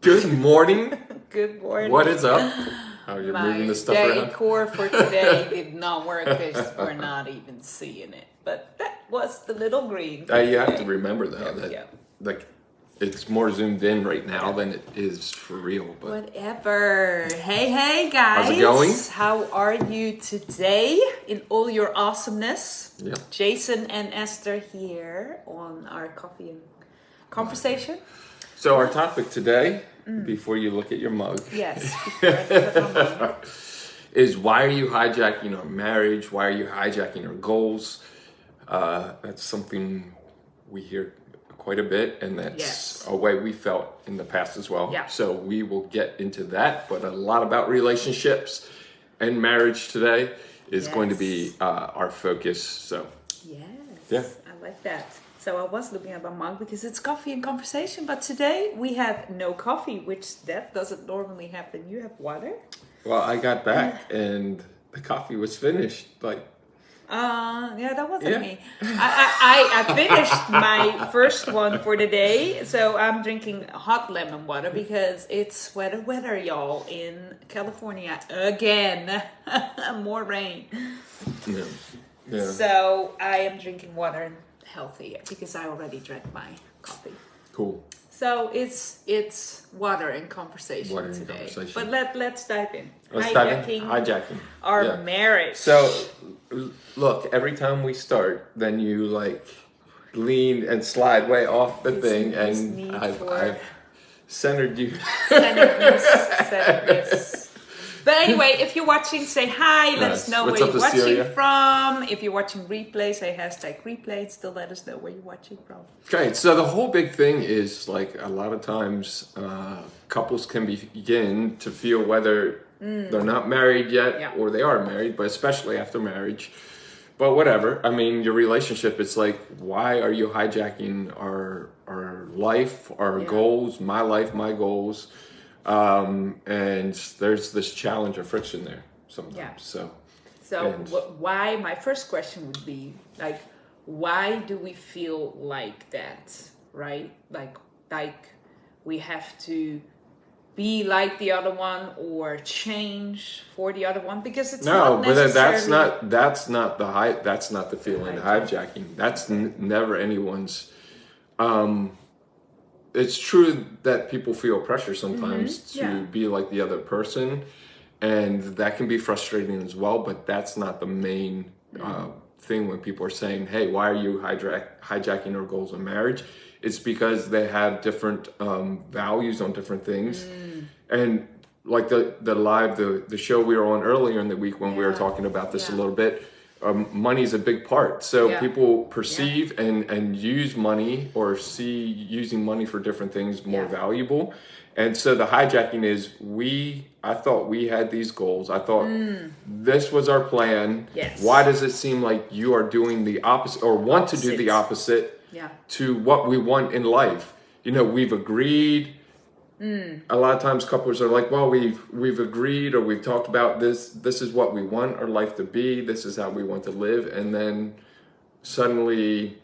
Good morning. Good morning. What is up? How you're moving the stuff around? My decor for today did not work because we're not even seeing it. But that was the little green. You have to remember though Yeah. like it's more zoomed in right now than it is for real. But whatever. Hey guys. how's it going? How are you today in all your awesomeness? Yeah. Jason and Esther here on our coffee and conversation. So our topic today, before you look at your mug, Yes. before I put my mug. is why are you hijacking our marriage? Why are you hijacking our goals? That's something we hear quite a bit, and that's a way we felt in the past as well. Yeah. So we will get into that, but a lot about relationships and marriage today is going to be our focus. So Yes. Yeah. I like that. So I was looking at my mug because it's coffee and conversation, but today we have no coffee, which that doesn't normally happen. You have water? well, I got back and the coffee was finished. Like, Yeah, that wasn't Yeah. me. I finished my first one for the day, so I'm drinking hot lemon water because it's weather, y'all, in California again. More rain. yeah. So I am drinking water and healthy because I already drank my coffee. Cool. So it's water and conversation Water and today. conversation. But let's dive in. Let's dive in. Hijacking. Our Yeah. marriage. So, look, every time we start, then you like lean and slide way off the thing, this and need I've for- centered you. Centeredness. But anyway, if you're watching, say hi. Let us know What's where up you're to watching Celia? from. If you're watching replay, say hashtag replay. Still let us know where you're watching from. Okay, so the whole big thing is like a lot of times couples can begin to feel whether they're not married yet or they are married, but especially after marriage. But whatever, I mean, your relationship, it's like, why are you hijacking our life, our goals, my life, my goals? And there's this challenge or friction there sometimes. Yeah. So and- why? My first question would be like, why do we feel like that, right? Like we have to be like the other one or change for the other one because it's not necessarily... that's not the feeling of hijacking. That's never anyone's. It's true that people feel pressure sometimes to be like the other person, and that can be frustrating as well. But that's not the main thing when people are saying, "Hey, why are you hijacking our goals in marriage?" It's because they have different values on different things, and like the show we were on earlier in the week when we were talking about this a little bit. Money is a big part. So people perceive and use money or see using money for different things more valuable. And so the hijacking is I thought we had these goals. I thought this was our plan. Yes. Why does it seem like you are doing the opposite or want to do the opposite to what we want in life? You know, we've agreed. A lot of times couples are like, well, we've agreed or we've talked about this is what we want our life to be, this is how we want to live, and then suddenly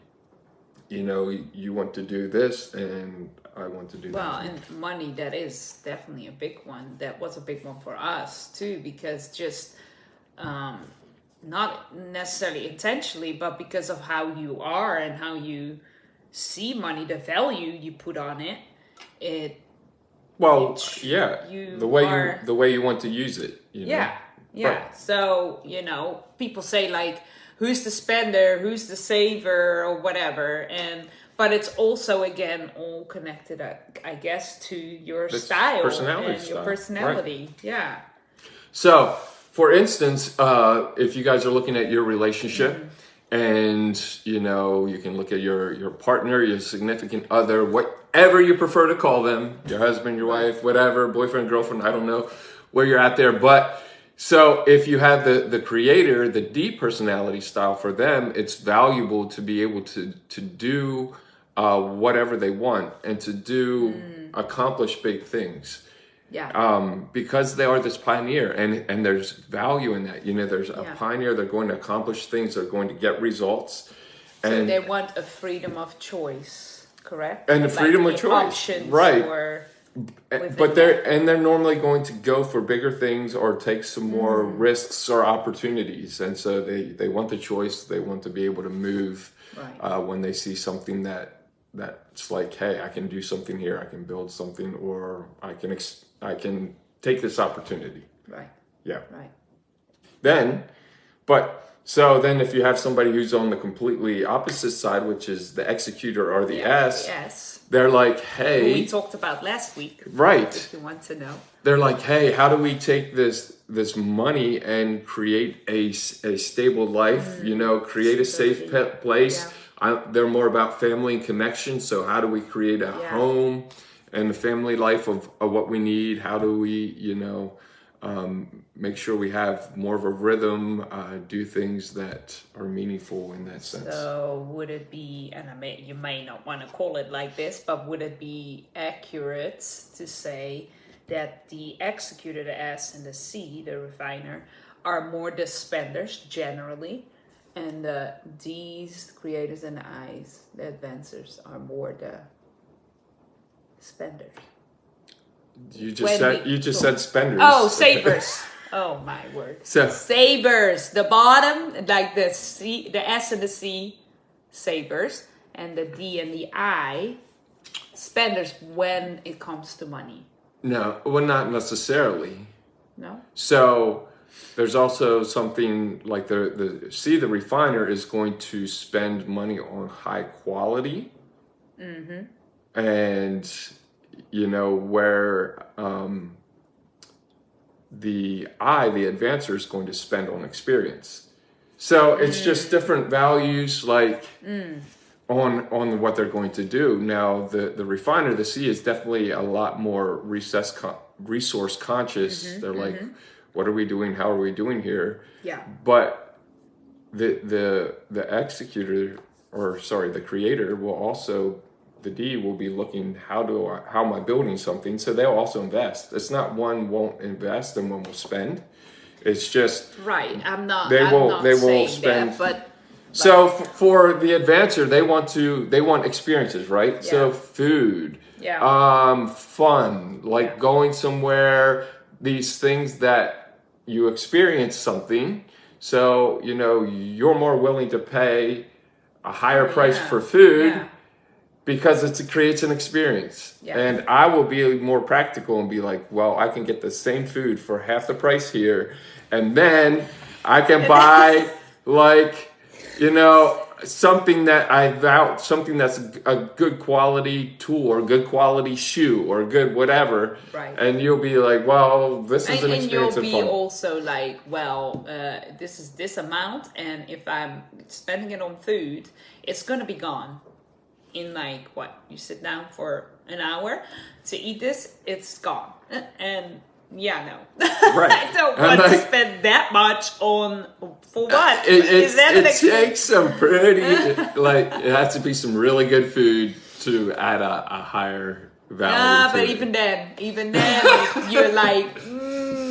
you want to do this and I want to do that. Well, and money, that is definitely a big one. That was a big one for us too, because just not necessarily intentionally, but because of how you are and how you see money, the value you put on it, the way you want to use it. You know? Yeah. But, so, people say like, who's the spender, who's the saver or whatever. But it's also, again, all connected, I guess, to your style and your personality. Right. Yeah. So, for instance, if you guys are looking at your relationship and, you can look at your partner, your significant other, whatever you prefer to call them, your husband, your wife, whatever, boyfriend, girlfriend, I don't know where you're at there. But so if you have the creator, the deep personality style for them, it's valuable to be able to do whatever they want and to accomplish big things. Yeah. Because they are this pioneer and there's value in that. There's a pioneer, they're going to accomplish things, they're going to get results. So they want a freedom of choice, correct? And the freedom of choice. Options right. or But they're normally going to go for bigger things or take some more risks or opportunities, and so they want the choice. They want to be able to move when they see something that's like, hey, I can do something here. I can build something, or I can take this opportunity. Right. Yeah. Right. So then if you have somebody who's on the completely opposite side, which is the executor or the S, they're like, hey... Who we talked about last week. Right. If you want to know. They're like, hey, how do we take this money and create a stable life, create a safe place? Yeah. They're more about family and connection. So how do we create a home and the family life of what we need? How do we, make sure we have more of a rhythm, do things that are meaningful in that sense. So would it be, and you may not want to call it like this, but would it be accurate to say that the executor, the S, and the C, the refiner, are more the spenders generally, and the D's, the creators, and the I's, the advancers, are more the spenders? You just said spenders. Oh, savers. Oh my word. So, savers. The bottom, like the C, the S and the C, savers, and the D and the I, spenders when it comes to money. No, well, not necessarily. No. So there's also something like the refiner is going to spend money on high quality, and where the advancer is going to spend on experience. So it's just different values, like on what they're going to do. Now the refiner, the C, is definitely a lot more resource conscious. They're like, what are we doing? How are we doing here? Yeah. But the executor, the creator will also, the D will be looking, how am I building something? So they'll also invest. It's not one won't invest and one will spend. It's just right. They will spend. That, but so for the advancer, they want experiences, right? Yeah. So food, fun, like going somewhere. These things that you experience something. So you're more willing to pay a higher price for food. Yeah. Because it creates an experience. Yeah. And I will be more practical and be like, well, I can get the same food for half the price here. And then I can buy something something that's a good quality tool or good quality shoe or good whatever. Right. And you'll be like, well, this is an experience of fun. And you'll be also like, well, this is this amount. And if I'm spending it on food, it's going to be gone. In you sit down for an hour to eat this, it's gone. And no. Right. I don't want to spend that much for what? It takes some pretty, it has to be some really good food to add a higher value. Yeah, but even then, you're like,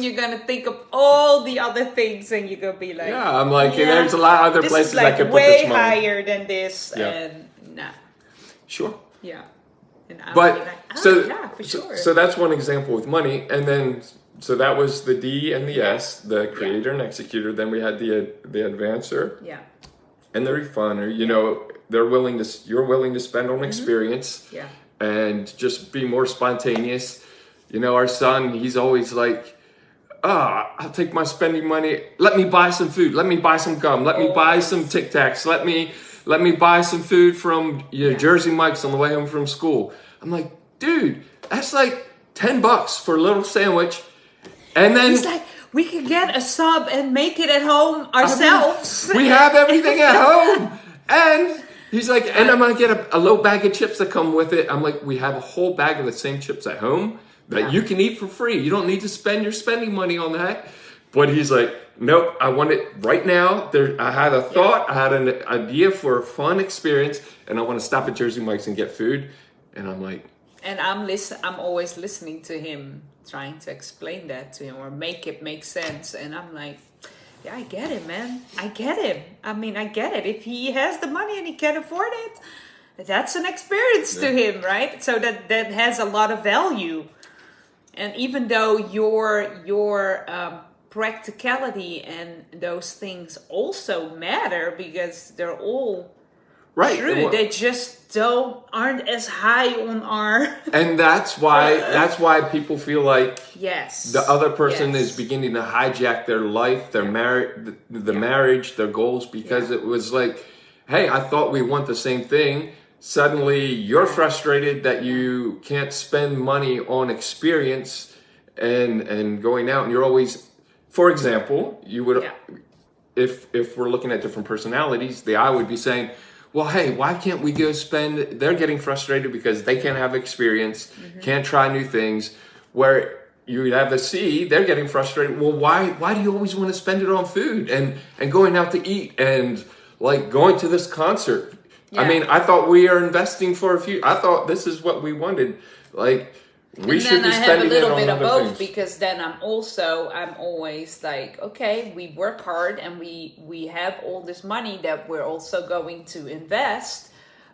you're going to think of all the other things and you're going to be like, I'm like, there's a lot of other places I could put way this money. higher than this. Yeah. And Sure. Yeah. And for sure. So that's one example with money. And then, so that was the D and the S, the creator and executor. Then we had the advancer. Yeah. And the refiner. You're willing to spend on experience. Yeah. And just be more spontaneous. Our son, he's always like, I'll take my spending money. Let me buy some food. Let me buy some gum. Let me buy some Tic Tacs. Let me buy some food from Jersey Mike's on the way home from school. I'm like, dude, that's like $10 for a little sandwich. And then he's like, we could get a sub and make it at home ourselves. We have everything at home. And he's like, and I'm going to get a little bag of chips that come with it. I'm like, we have a whole bag of the same chips at home that you can eat for free. You don't need to spend your spending money on that. But he's like, nope, I want it right now. I had a thought, I had an idea for a fun experience, and I want to stop at Jersey Mike's and get food. And I'm like... And I'm always listening to him, trying to explain that to him or make it make sense. And I'm like, I get it, man. I get it. I mean, I get it. If he has the money and he can afford it, that's an experience to him, right? So that has a lot of value. And even though your practicality and those things also matter because they're all true, they just aren't as high on our. And that's why people feel like the other person is beginning to hijack their life, their marriage, their goals, because it was like, hey, I thought we want the same thing. Suddenly you're frustrated that you can't spend money on experience and going out, and you're always, for example, you would if we're looking at different personalities, I would be saying, well, hey, why can't we go spend, they're getting frustrated because they can't have experience, can't try new things, where you have the C, they're getting frustrated. Well, why do you always want to spend it on food and going out to eat and like going to this concert? I mean, I thought we are investing for I thought this is what we wanted. Like, we should be spending it on other things. And then I have a little bit of both, because then I'm always like, okay, we work hard and we have all this money that we're also going to invest,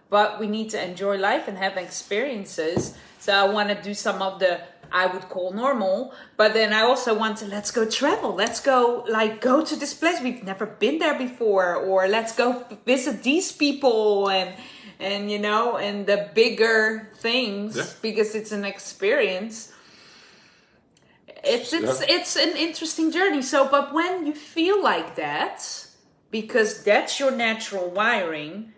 but we need to enjoy life and have experiences. So I want to do some of the, I would call normal, but then I also want to, let's go travel. Let's go to this place. We've never been there before, or let's go visit these people and the bigger things, because it's an experience. It's an interesting journey. So, but when you feel like that, because that's your natural wiring,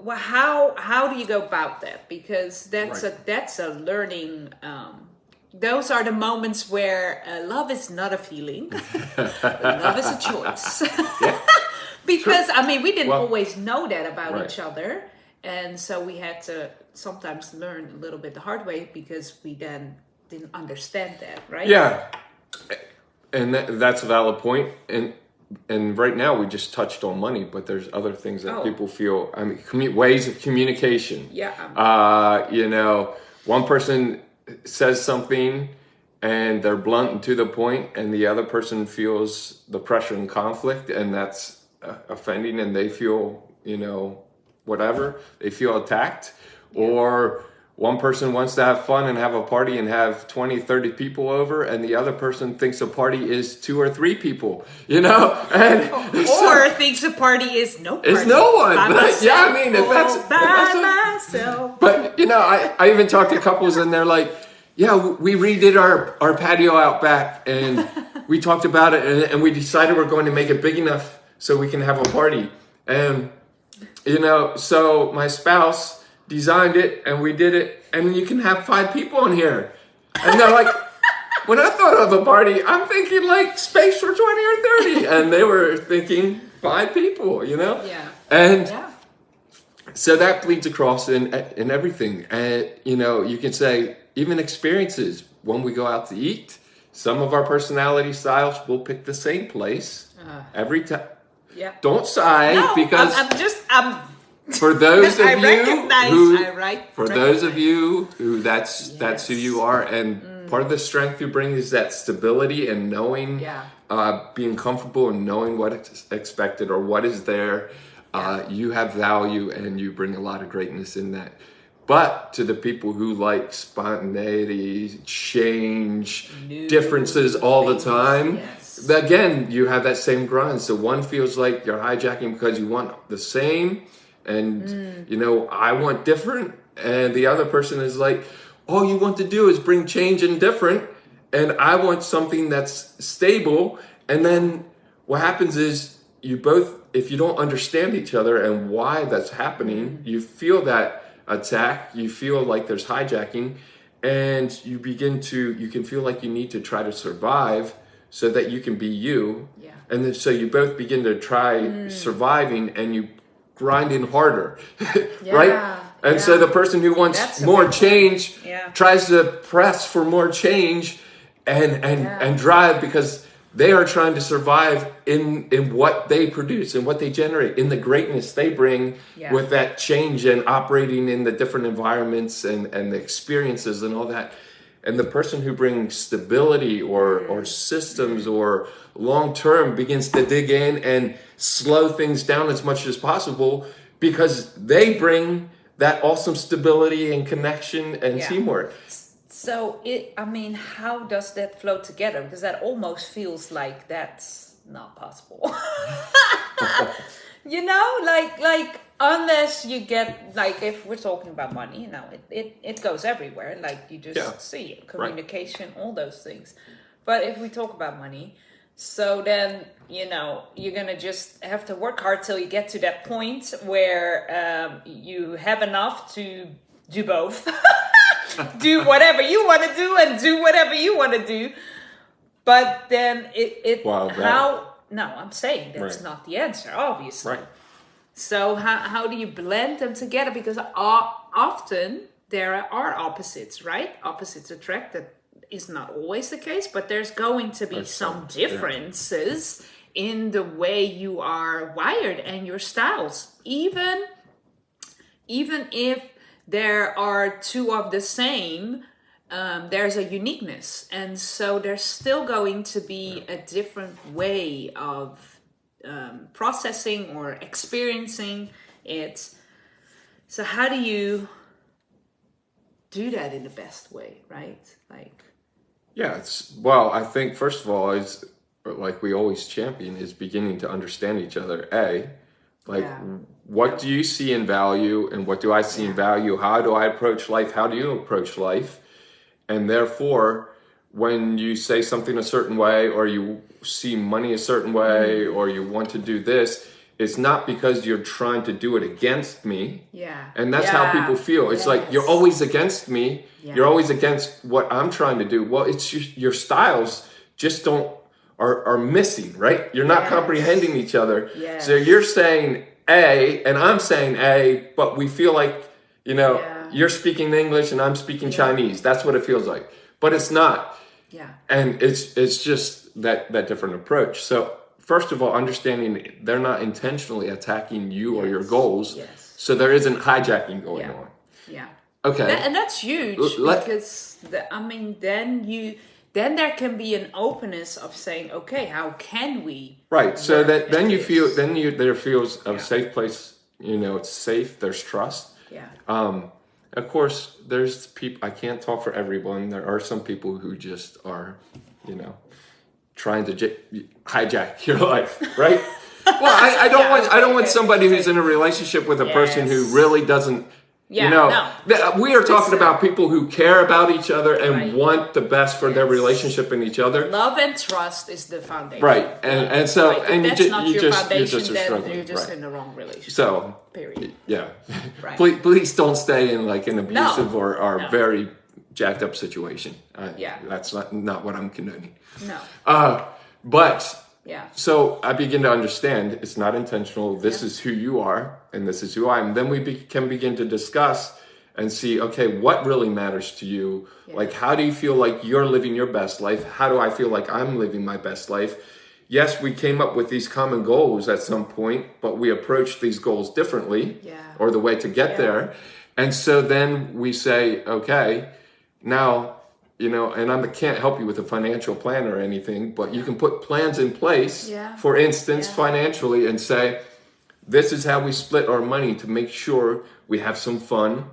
how do you go about that? Because that's a learning. Those are the moments where love is not a feeling, love is a choice. Because we didn't always know that about each other, and so we had to sometimes learn a little bit the hard way, because we then didn't understand that, right? Yeah, and that's a valid point. And right now we just touched on money, but there's other things that people feel. Ways of communication. Yeah. One person says something and they're blunt and to the point, and the other person feels the pressure and conflict, and that's offending, and they feel, whatever, they feel attacked. Or one person wants to have fun and have a party and have 20, 30 people over, and the other person thinks a party is 2 or 3 people, and or thinks a party is no party. It's no one. Myself, if that's myself. But I even talked to couples, and they're like, yeah, we redid our patio out back, and we talked about it, and we decided we're going to make it big enough so we can have a party. And so my spouse designed it, and we did it, and you can have 5 people in here. And they're like, when I thought of a party, I'm thinking like space for 20 or 30. And they were thinking 5 people, Yeah. And so that bleeds across in everything. And, you can say, even experiences, when we go out to eat, some of our personality styles will pick the same place every time. Yeah. Don't sigh, because I'm for those of you who that's who you are, and part of the strength you bring is that stability and knowing, being comfortable and knowing what is expected or what is there. You have value, and you bring a lot of greatness in that. But to the people who like spontaneity, change, differences all the time, again, you have that same grind. So one feels like you're hijacking because you want the same, and I want different, and the other person is like, all you want to do is bring change and different, and I want something that's stable. And then what happens is, you both, if you don't understand each other and why that's happening, you feel that attack, you feel like there's hijacking, and you can feel like you need to try to survive so that you can be you. And then so you both begin to try surviving, and you grinding harder, right? And so the person who wants more change tries to press for more change and drive, because they are trying to survive in what they produce and what they generate, in the greatness they bring with that change and operating in the different environments and the experiences and all that. And the person who brings stability or systems or long-term begins to dig in and slow things down as much as possible, because they bring that awesome stability and connection and teamwork. So how does that flow together? Because that almost feels like that's not possible. like unless you get, like, if we're talking about money, it goes everywhere. Like, you just see it, communication, all those things. But if we talk about money, so then, you're going to just have to work hard till you get to that point where you have enough to do both. Do whatever you want to do and do whatever you want to do. But then no, I'm saying that's not the answer, obviously. Right. So how do you blend them together? Because often there are opposites, right? Opposites attract. That is not always the case, but there's going to be some differences in the way you are wired and your styles. Even if there are two of the same, there's a uniqueness. And so there's still going to be a different way of processing or experiencing it. So how do you do that in the best way, right? I think first of all, is like we always champion, is beginning to understand each other. What do you see in value and what do I see in value? How do I approach life? How do you approach life? And therefore, when you say something a certain way, or you see money a certain way, or you want to do this, it's not because you're trying to do it against me. Yeah. And that's how people feel. It's like, you're always against me. Yeah. You're always against what I'm trying to do. Well, it's your styles just are missing, right? You're not comprehending each other. Yes. So you're saying A and I'm saying A, but we feel like, you're speaking English and I'm speaking Chinese. That's what it feels like. But it's not. Yeah. And it's just that different approach. So first of all, understanding they're not intentionally attacking you or your goals. Yes. So there isn't hijacking going on. Yeah. Okay. And that's huge because then there can be an openness of saying, okay, how can we? Right. So that then there feels a safe place. It's safe. There's trust. Yeah. Of course, there's people. I can't talk for everyone. There are some people who just are, trying to hijack your life, right? Well, I don't want somebody who's in a relationship with a person who really doesn't. We are talking about people who care about each other and want the best for their relationship and each other. Love and trust is the foundation. Right. And so, and you're just struggling. You're just in the wrong relationship. So, period. Yeah. Right. Please don't stay in like an abusive or very jacked up situation. That's not what I'm condoning. No. So I begin to understand it's not intentional. This is who you are, and this is who I am. Then we can begin to discuss and see, okay, what really matters to you? Yeah. Like, how do you feel like you're living your best life? How do I feel like I'm living my best life? Yes, we came up with these common goals at some point, but we approached these goals differently, or the way to get there. And so then we say, okay, now, and I can't help you with a financial plan or anything, but you can put plans in place, for instance, financially, and say, this is how we split our money to make sure we have some fun,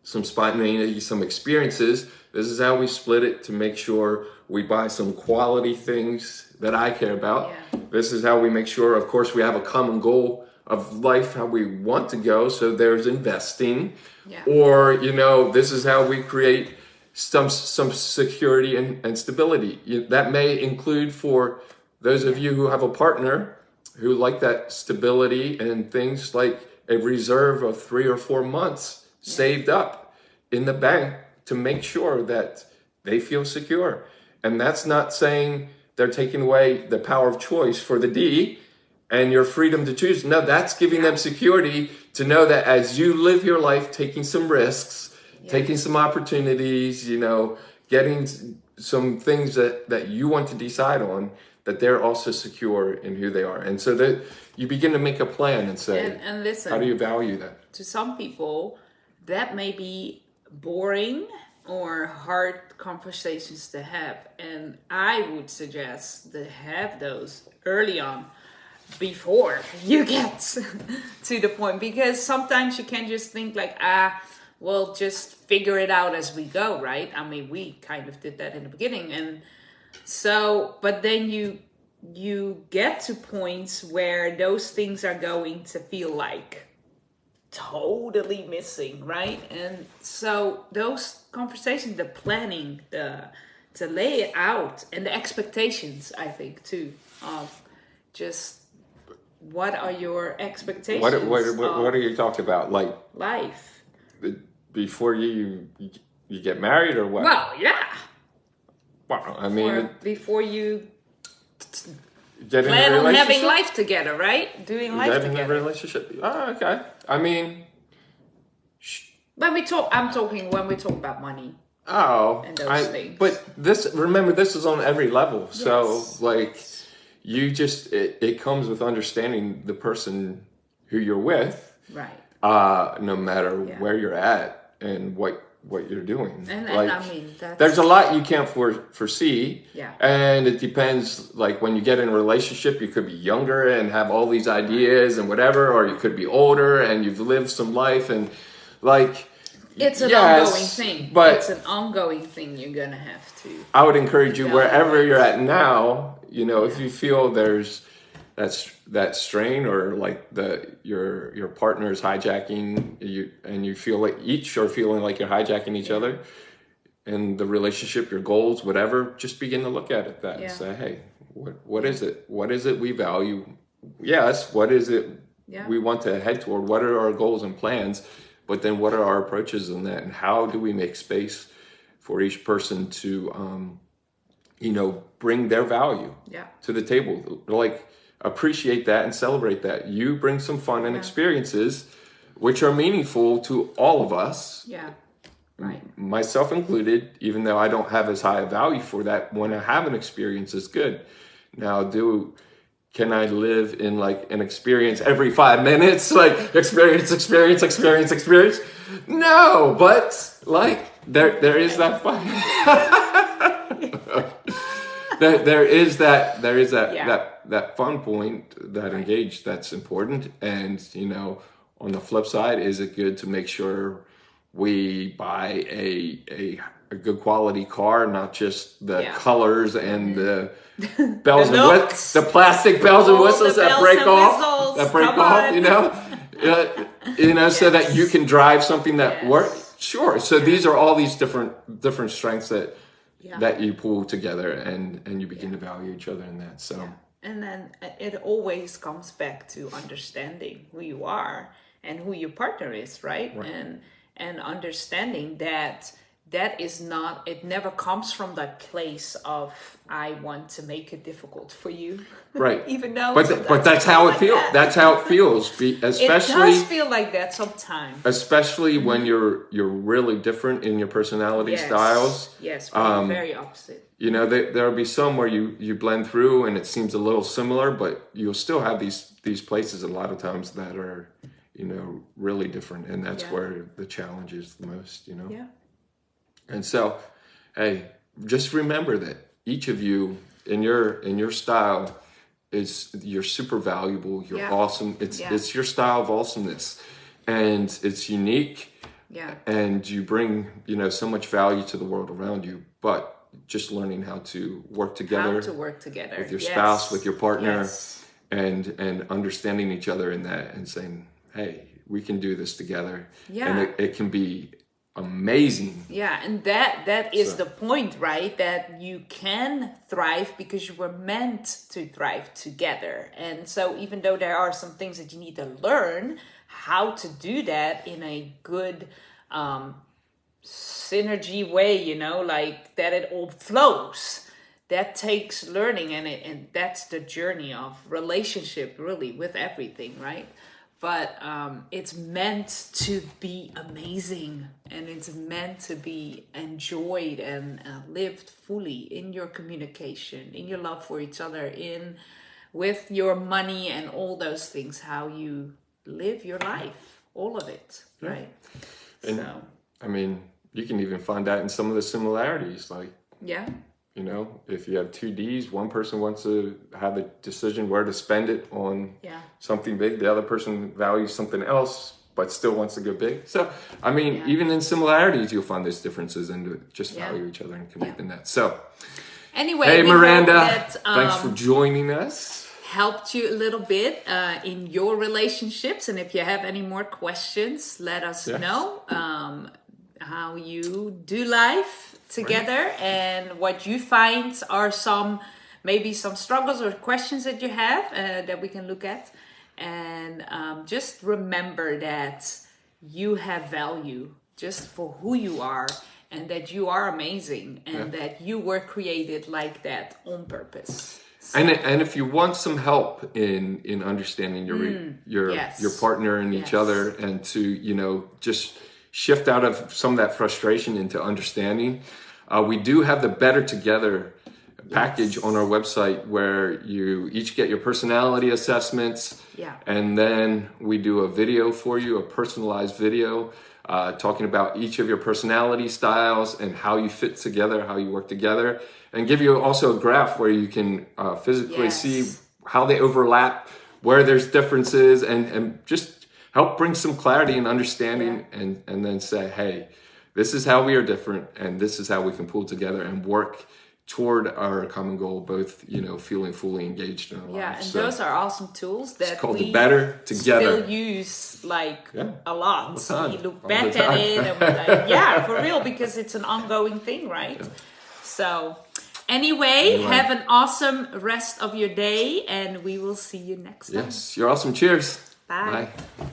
some spontaneity, some experiences. This is how we split it to make sure we buy some quality things that I care about. This is how we make sure, of course, we have a common goal of life, how we want to go. So there's investing, or, this is how we create some security and stability. That may include, for those of you who have a partner who like that stability, and things like a reserve of 3 or 4 months saved up in the bank to make sure that they feel secure. And that's not saying they're taking away the power of choice for the D and your freedom to choose. No, that's giving them security to know that as you live your life, taking some risks, taking some opportunities, getting some things that you want to decide on, that they're also secure in who they are. And so that you begin to make a plan and say, and listen, how do you value that? To some people, that may be boring or hard conversations to have. And I would suggest to have those early on. before you get to the point, because sometimes you can just think like, we'll just figure it out as we go, right? I mean, we kind of did that in the beginning. And so, but then you get to points where those things are going to feel like totally missing, right? And so those conversations, the planning, to lay it out, and the expectations, I think too, of just what are your expectations? What are you talking about? Like life before you get married, or what? Well, yeah. Well, I mean, before you get plan on having life together, right? Doing life together. Getting a relationship. Oh, okay. I mean, when we talk about money. Oh, and those things. But remember, this is on every level. Yes. So, like, you just it comes with understanding the person who you're with, right? No matter where you're at and what you're doing. And like, I mean, there's a lot you can't foresee. Yeah. And it depends. Like when you get in a relationship, you could be younger and have all these ideas and whatever, or you could be older and you've lived some life and like. It's an ongoing thing. But it's an ongoing thing you're gonna have to. I would encourage you wherever you're at now. You know, if you feel there's that strain or like your partner is hijacking you, and you feel like each are feeling like you're hijacking each other, and the relationship, your goals, whatever, just begin to look at it and say, hey, what is it? What is it we value? Yes, what is it we want to head toward? What are our goals and plans? But then what are our approaches in that? And how do we make space for each person to, bring their value to the table? Like, appreciate that and celebrate that. You bring some fun and experiences which are meaningful to all of us. Yeah, right. Myself included, even though I don't have as high a value for that, when I have an experience, it's good. Now, can I live in like an experience every 5 minutes? Like experience. No, but like there is that fun. there is that fun point, that engage that's important. And on the flip side, is it good to make sure we buy a good quality car, not just the colors and the bells and whistles, the plastic bells and whistles that break off, so that you can drive something that works. Sure. So these are all these different strengths that you pull together, and you begin to value each other in that. So, and then it always comes back to understanding who you are and who your partner is, right? And understanding that is not, it never comes from that place of I want to make it difficult for you, right? Even though, but that's how it feels. That's how it feels. Especially, it does feel like that sometimes. Especially when you're really different in your personality styles. Yes, we're very opposite. There'll be some where you blend through and it seems a little similar, but you'll still have these places a lot of times that are really different, and that's where the challenge is the most. Yeah. And so, hey, just remember that each of you in your style you're super valuable. You're awesome. It's your style of awesomeness, and it's unique. Yeah. And you bring so much value to the world around you. But just learning how to work together. With your spouse, with your partner, and understanding each other in that, and saying, hey, we can do this together. Yeah. And it can be amazing. Yeah, and that is the point, right? That you can thrive because you were meant to thrive together. And so even though there are some things that you need to learn how to do that in a good synergy way, like that it all flows. That takes learning, and that's the journey of relationship, really, with everything, right? But it's meant to be amazing, and it's meant to be enjoyed and lived fully in your communication, in your love for each other, with your money and all those things, how you live your life, all of it, right? And, so, I mean, you can even find that in some of the similarities, like You know, if you have two Ds, one person wants to have a decision where to spend it on something big. The other person values something else, but still wants to go big. So, I mean, even in similarities, you'll find those differences and just value each other and connect in that. So, anyway, hey, Miranda, thanks for joining us. Helped you a little bit in your relationships. And if you have any more questions, let us know how you do life together and what you find are maybe some struggles or questions that you have that we can look at. And just remember that you have value just for who you are, and that you are amazing, and that you were created like that on purpose. So. And if you want some help in understanding your partner and each other, and to, you know, just shift out of some of that frustration into understanding, we do have the Better Together package on our website, where you each get your personality assessments, and then we do a video for you, a personalized video, talking about each of your personality styles and how you fit together, how you work together, and give you also a graph where you can physically see how they overlap, where there's differences, and just help bring some clarity and understanding, and then say, hey, this is how we are different, and this is how we can pull together and work toward our common goal, both, you know, feeling fully engaged in our lives. And those are awesome tools that it's called the Better Together. Still use a lot. We look back at it and we're like, for real, because it's an ongoing thing, right? So anyway, have an awesome rest of your day, and we will see you next time. Yes, you're awesome. Cheers. Bye. Bye.